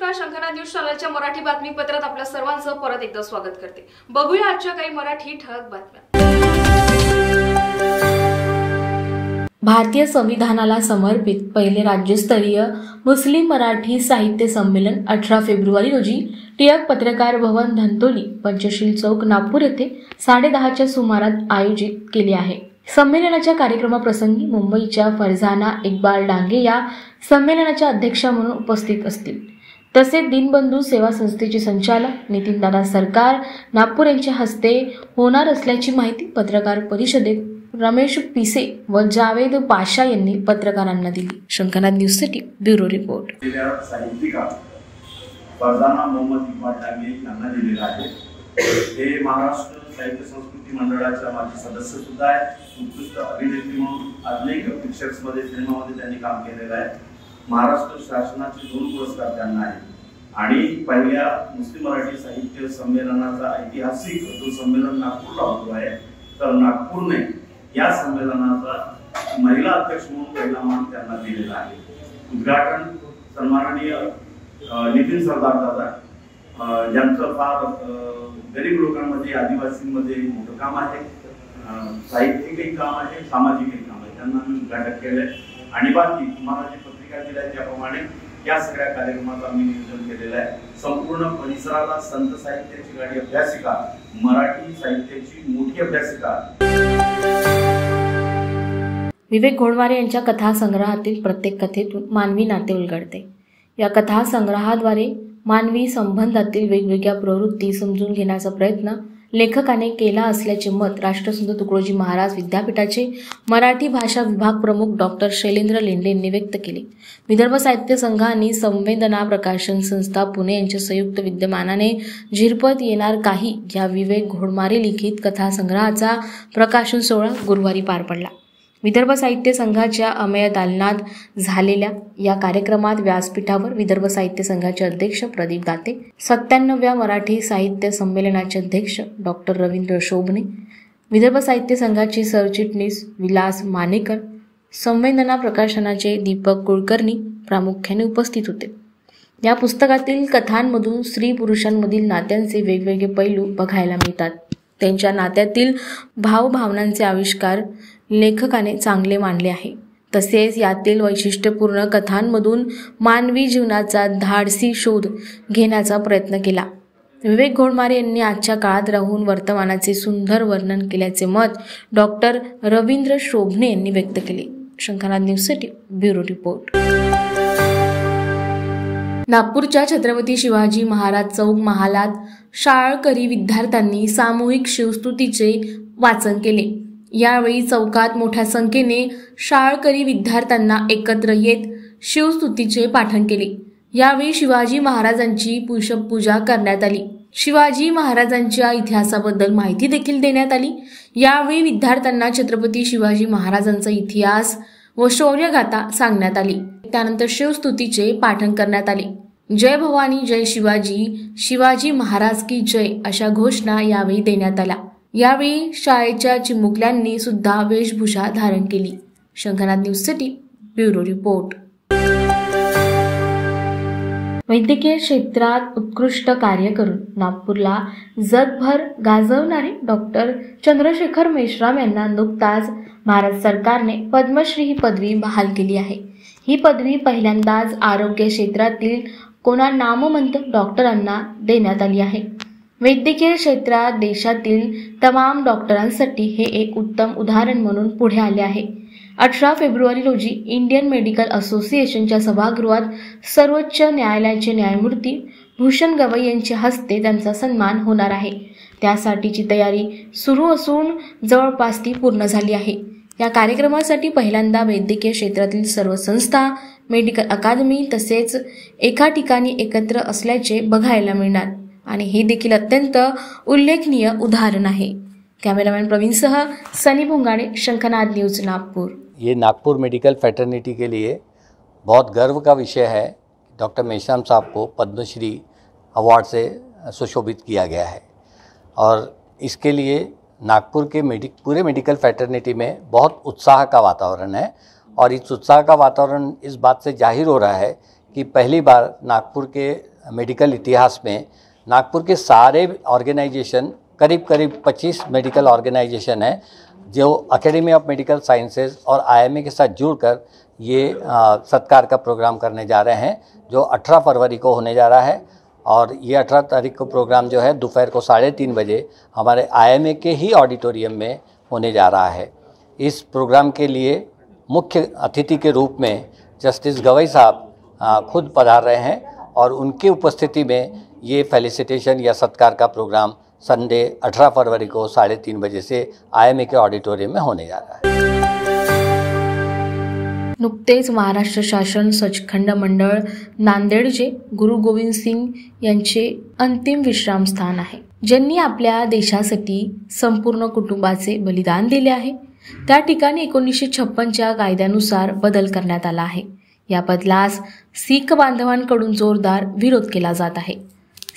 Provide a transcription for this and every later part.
नमस्कार, शंखनाद न्यूज चॅनलच्या मराठी बातमीपत्रात आपल्या सर्वांचं परत एकदा स्वागत करते। बघूया आजच्या काही मराठी ठळक बातम्या। भारतीय संविधानाला समर्पित पहिले राज्यस्तरीय मुस्लिम मराठी साहित्य संमेलन 18 फेब्रुवारी रोजी टिळक पत्रकार भवन धंतोली पंचशील चौक नागपूर येथे 10:30च्या सुमारास आयोजित केले आहे। संमेलनाच्या कार्यक्रमाप्रसंगी मुंबईच्या फरजाना इक्बाल डांगे या संमेलनाच्या अध्यक्षा म्हणून उपस्थित असतील। तसेच दीनबंधू सेवा संस्थेचे संचालक नितीनदादा सरकार नागपूर यांच्या हस्ते होणार असल्याची माहिती पत्रकार परिषदेत रमेश पिसे व जावेद पाशा यांनी पत्रकारांना दिली। शंखनाद न्यूजसाठी ब्युरो रिपोर्ट। साहित्यिका फरजाना मोहम्मद इक्बाल डांगे यांना दिलेला आहे। हे महाराष्ट्र साहित्य संस्कृती मंडळाच्या माजी सदस्य सुद्धा आहेत। उत्कृष्ट अभिनेत्री म्हणून अनेक पिक्चर्स मध्ये सिनेमामध्ये त्यांनी काम केलेलं आहे। महाराष्ट्र शासनाचे 2 पुरस्कार त्यांना आहेत आणि पहिल्या मुस्लिम मराठी साहित्य संमेलनाचा ऐतिहासिक जो संमेलन नागपूरला होतो आहे, तर नागपूरने या संमेलनाचा महिला अध्यक्ष म्हणून पहिला मान त्यांना दिलेला आहे। उद्घाटन सन्माननीय नितीन सरदार दादा, ज्यांचं फार गरीब लोकांमध्ये आदिवासींमध्ये मोठं काम आहे, साहित्यिकही काम आहे, सामाजिकही काम आहे, त्यांना मी उद्घाटन केलंय। आणि बाकी तुम्हाला जी पत्रिका दिली आहे त्याप्रमाणे या सगळ्या कार्यक्रमाचं आम्ही नियोजन केलेलं आहे। संपूर्ण परिसराला संत साहित्याची गाडी अभ्यासिका, मराठी साहित्याची मोठी अभ्यासिका। विवेक घोडमारे यांच्या कथा संग्रहातील प्रत्येक कथेतून मानवी नाते उलगडते। या कथा संग्रहाद्वारे मानवी संबंधातील वेगवेगळ्या प्रवृत्ती समजून घेण्याचा प्रयत्न लेखकाने केला असल्याचे मत राष्ट्रसंत तुकडोजी महाराज विद्यापीठाचे मराठी भाषा विभाग प्रमुख डॉक्टर शैलेंद्र लेंडे यांनी व्यक्त केले। विदर्भ साहित्य संघ आणि संवेदना प्रकाशन संस्था पुणे यांच्या संयुक्त विद्यमानाने झिरपत येणार काही या विवेक घोडमारे लिखित कथा संग्रहाचा प्रकाशन सोहळा गुरुवारी पार पडला। विदर्भ साहित्य संघाच्या अमेय दालनात झालेल्या या कार्यक्रमात व्यासपीठावर विदर्भ साहित्य संघाचे अध्यक्ष प्रदीप दाते, 97व्या मराठी साहित्य संमेलनाचे अध्यक्ष डॉक्टर रवींद्र शोभणे, विदर्भ साहित्य संघाचे सरचिटणीस विलास मानेकर, संवेदना प्रकाशनाचे दीपक कुलकर्णी प्रामुख्याने उपस्थित होते। या पुस्तकातील कथांमधून स्त्री पुरुषांमधील नात्यांचे वेगवेगळे पैलू बघायला मिळतात। त्यांच्या नात्यातील भावभावनांचे आविष्कार लेखकाने चांगले मांडले आहे। तसेच यातील वैशिष्ट्यपूर्ण कथांमधून मानवी जीवनाचा धाडसी शोध घेण्याचा प्रयत्न केला। विवेक घोडमारे यांनी आजच्या काळात राहून वर्तमानाचे सुंदर वर्णन केल्याचे मत डॉक्टर रवींद्र शोभणे यांनी व्यक्त केले। शंखनाद न्यूजसाठी ब्युरो रिपोर्ट। नागपूरच्या छत्रपती शिवाजी महाराज चौक महालात शाळकरी विद्यार्थ्यांनी सामूहिक शिवस्तुतीचे वाचन केले। यावेळी चौकात मोठ्या संख्येने शाळकरी विद्यार्थ्यांना एकत्र येत शिवस्तुतीचे पाठन केले। यावेळी शिवाजी महाराजांची पुष्पपूजा करण्यात आली। शिवाजी महाराजांच्या इतिहासाबद्दल माहिती देखील देण्यात आली। यावेळी विद्यार्थ्यांना छत्रपती शिवाजी महाराजांचा इतिहास व शौर्यगाथा सांगण्यात आली। त्यानंतर शिवस्तुतीचे पाठन करण्यात आले। जय भवानी, जय शिवाजी, शिवाजी महाराज की जय अशा घोषणा यावेळी देण्यात आल्या। यावेळी शाळेच्या चिमुकल्यांनी सुद्धा वेशभूषा धारण केली। शंखनाद न्यूजसाठी ब्युरो रिपोर्ट। वैद्यकीय क्षेत्रात उत्कृष्ट कार्य करून नागपूरला जगभर गाजवणारे डॉक्टर चंद्रशेखर मेश्राम यांना नुकताच भारत सरकारने पद्मश्री ही पदवी बहाल केली आहे। ही पदवी पहिल्यांदाच आरोग्य क्षेत्रातील कोणा नामवंत डॉक्टरांना देण्यात आली आहे। वैद्यकीय क्षेत्रात देशातील तमाम डॉक्टरांसाठी हे एक उत्तम उदाहरण म्हणून पुढे आले आहे। 18 फेब्रुवारी रोजी इंडियन मेडिकल असोसिएशनच्या सभागृहात सर्वोच्च न्यायालयाचे न्यायमूर्ती भूषण गवई यांच्या हस्ते त्यांचा सन्मान होणार आहे। त्यासाठीची तयारी सुरू असून जवळपास ती पूर्ण झाली आहे। या कार्यक्रमासाठी पहिल्यांदा वैद्यकीय क्षेत्रातील सर्व संस्था, मेडिकल अकादमी तसेच एका ठिकाणी एकत्र असल्याचे बघायला मिळणार आणि हे देखील अत्यंत उल्लेखनीय उदाहरण आहे। कैमरामैन प्रवीण सह सनी भुंगाड़े, शंखनाद न्यूज नागपुर। ये नागपुर मेडिकल फैटर्निटी के लिए बहुत गर्व का विषय है। डॉक्टर मेश्राम साहब को पद्मश्री अवार्ड से सुशोभित किया गया है और इसके लिए नागपुर के पूरे मेडिकल फैटर्निटी में बहुत उत्साह का वातावरण है और इस उत्साह का वातावरण इस बात से जाहिर हो रहा है कि पहली बार नागपुर के मेडिकल इतिहास में नागपुर के सारे ऑर्गेनाइजेशन, करीब 25 मेडिकल ऑर्गेनाइजेशन है जो एकेडमी ऑफ मेडिकल साइंसेज और IMA के साथ जुड़कर ये सत्कार का प्रोग्राम करने जा रहे हैं, जो 18 फरवरी को होने जा रहा है। और ये 18 तारीख को प्रोग्राम जो है दोपहर को 3:30 बजे हमारे IMA के ही ऑडिटोरियम में होने जा रहा है। इस प्रोग्राम के लिए मुख्य अतिथि के रूप में जस्टिस गवई साहब खुद पधार रहे हैं और उनकी उपस्थिति में ये फेलिसिटेशन या सत्कार का प्रोग्राम संडे 18 फरवरी को 3:30 बजे से IMA के ऑडिटोरियम में होने जा रहा है। नुकतेच महाराष्ट्र शासन सचखंड मंडळ नांदेडचे गुरु गोविंद सिंग यांचे अंतिम विश्रामस्थान आहे, ज्यांनी आपल्या देशासाठी संपूर्ण कुटुंबाचे बलिदान दिले आहे। त्या ठिकाणी 1956च्या कायद्यानुसार बदल करण्यात आला आहे। या बदलास शीख बांधवांकडून जोरदार विरोध केला जात आहे।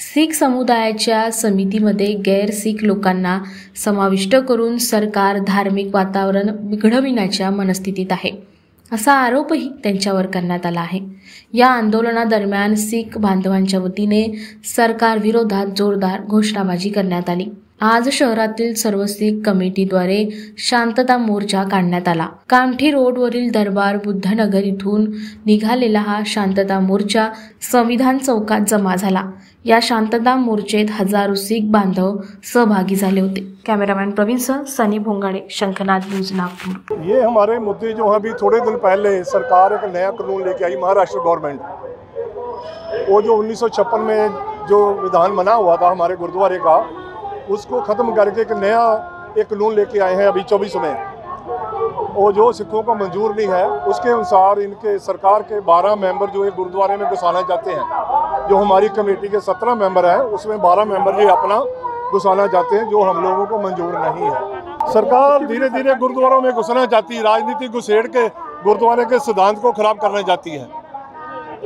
शीख समुदायाच्या समितीमध्ये गैर शीख लोकांना समाविष्ट करून सरकार धार्मिक वातावरण बिघडविण्याच्या मनस्थितीत आहे, असा आरोपही त्यांच्यावर करण्यात आला आहे। या आंदोलनादरम्यान शीख बांधवांच्या वतीने सरकार विरोधात जोरदार घोषणाबाजी करण्यात आली। आज शहरातील सर्व शीख कमिटीद्वारे शांतता मोर्चा काढण्यात आला। कामठी रोडवरील दरबार बुद्धनगर इथून निघालेला हा शांतता मोर्चा संविधान चौकात जमा झाला। या शांतता मोर्चेत हजारो शीख बांधव सहभागी झाले होते। कैमरामैन प्रवीण सह सनी भोंगाड़े, शंखनाद न्यूज, नागपुर। ये हमारे मुद्दे जो अभी थोड़े दिन पहले सरकार एक नया कानून लेके आई, महाराष्ट्र गवर्नमेंट, वो जो 1956 में जो विधान बना हुआ था हमारे गुरुद्वारे का, उसको ख़त्म करके एक नया कानून लेके आए हैं अभी 24 में। वो जो सिखों को मंजूर नहीं है, उसके अनुसार इनके सरकार के 12 मेंबर जो है गुरुद्वारे में घुसाना चाहते हैं। जो हमारी कमेटी के 17 मेंबर हैं, उसमें 12 मेंबर ये अपना घुसाना चाहते हैं, जो हम लोगों को मंजूर नहीं है। सरकार धीरे धीरे गुरुद्वारों में घुसना चाहती है, राजनीतिक घुसेड़ के गुरुद्वारे के सिद्धांत को खराब करना चाहती है।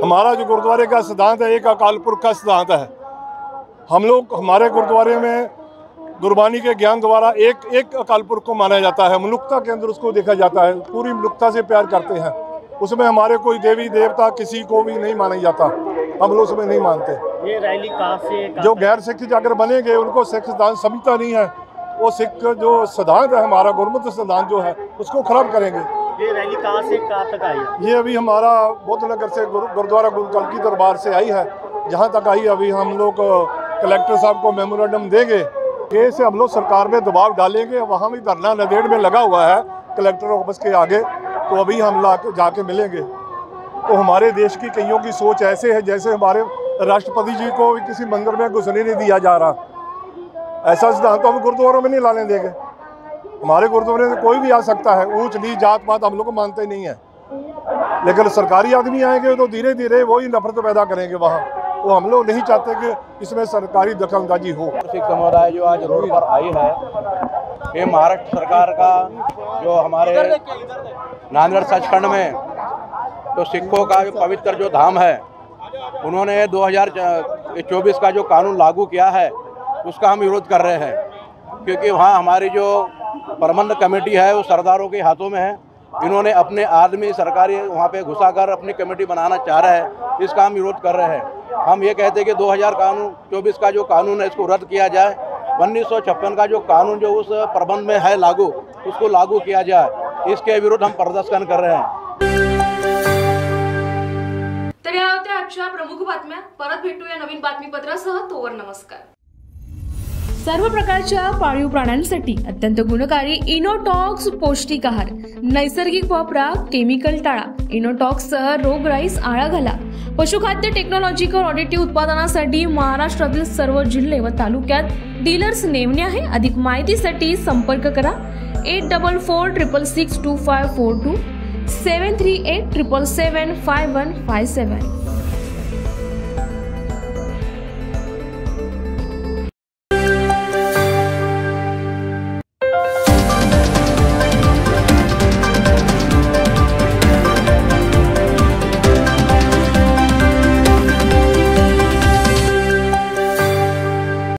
हमारा जो गुरुद्वारे का सिद्धांत है, एक अकाल पुरख का सिद्धांत है। हम लोग हमारे गुरुद्वारे में गुरबानी के ज्ञान द्वारा एक अकाल पुरख को माना जाता है, मनुष्यता के अंदर उसको देखा जाता है, पूरी मनुष्यता से प्यार करते हैं। उसमें हमारे कोई देवी देवता किसी को भी नहीं माना जाता, हम लोग उसमें नहीं मानते। ये रैली कहाँ से जो गैर सिख अगर बनेंगे उनको सिख सिद्धांत समझता नहीं है, वो सिख जो सिद्धांत है हमारा गुरमत सिद्धांत जो है उसको खराब करेंगे। ये रैली कहाँ से कहाँ तक आई? ये अभी हमारा बुद्धनगर से गुरुद्वारा गुरु कल्की दरबार से आई है, जहाँ तक आई अभी हम लोग कलेक्टर साहब को मेमोरेंडम देंगे। से हम लोग सरकार में दबाव डालेंगे। वहाँ भी धरना नदेड़ में लगा हुआ है कलेक्टर ऑफिस के आगे, तो अभी हम जाके मिलेंगे। तो हमारे देश की कईयों की सोच ऐसे है जैसे हमारे राष्ट्रपति जी को किसी मंदिर में घुसने नहीं दिया जा रहा। ऐसा सिद्धांत तो हम गुरुद्वारों में नहीं लाने देंगे। हमारे गुरुद्वारे में कोई भी आ सकता है, ऊंच नीच जात पात हम लोग को मानते नहीं है, लेकिन सरकारी आदमी आएंगे तो धीरे धीरे वही नफरत पैदा करेंगे वहाँ। तो हम लोग नहीं चाहते कि इसमें सरकारी दखलंदाजी हो। सिख समुदाय जो आज रोड पर आई है, ये महाराष्ट्र सरकार का जो हमारे नांदेड़ सचखंड में तो सिखों का जो पवित्र जो धाम है, उन्होंने 2024 का जो कानून लागू किया है उसका हम विरोध कर रहे हैं, क्योंकि वहाँ हमारी जो प्रबंध कमेटी है वो सरदारों के हाथों में है। इन्होंने अपने आदमी सरकारी वहाँ पे घुसाकर अपनी कमेटी बनाना चाह रहे हैं, इसका हम विरोध कर रहे हैं। हम ये कहते हैं कि 2024 का जो कानून है इसको रद्द किया जाए। 1956 का जो कानून जो उस प्रबंध में है लागू, उसको लागू किया जाए, इसके विरुद्ध हम प्रदर्शन कर रहे हैं। तर या होत्या आजच्या प्रमुख बातम्या। परत भेटूया नवीन बातमीपत्रासह। तोवर नमस्कार। सर्व प्रकारच्या पाळीव प्राण्यांसाठी अत्यंत गुणकारी इनोटॉक्स पौष्टिक आहार, नैसर्गिक वापरा, केमिकल टाळा। इनोटॉक्स सह रोगराईस आळा घाला। पशुखाद्य टेक्नॉलॉजिकल ऑडिटिव्ह उत्पादनासाठी महाराष्ट्रातील सर्व जिल्हे व तालुक्यात डीलर्स नेमणे आहे। अधिक माहितीसाठी संपर्क करा 8446625542 738775157।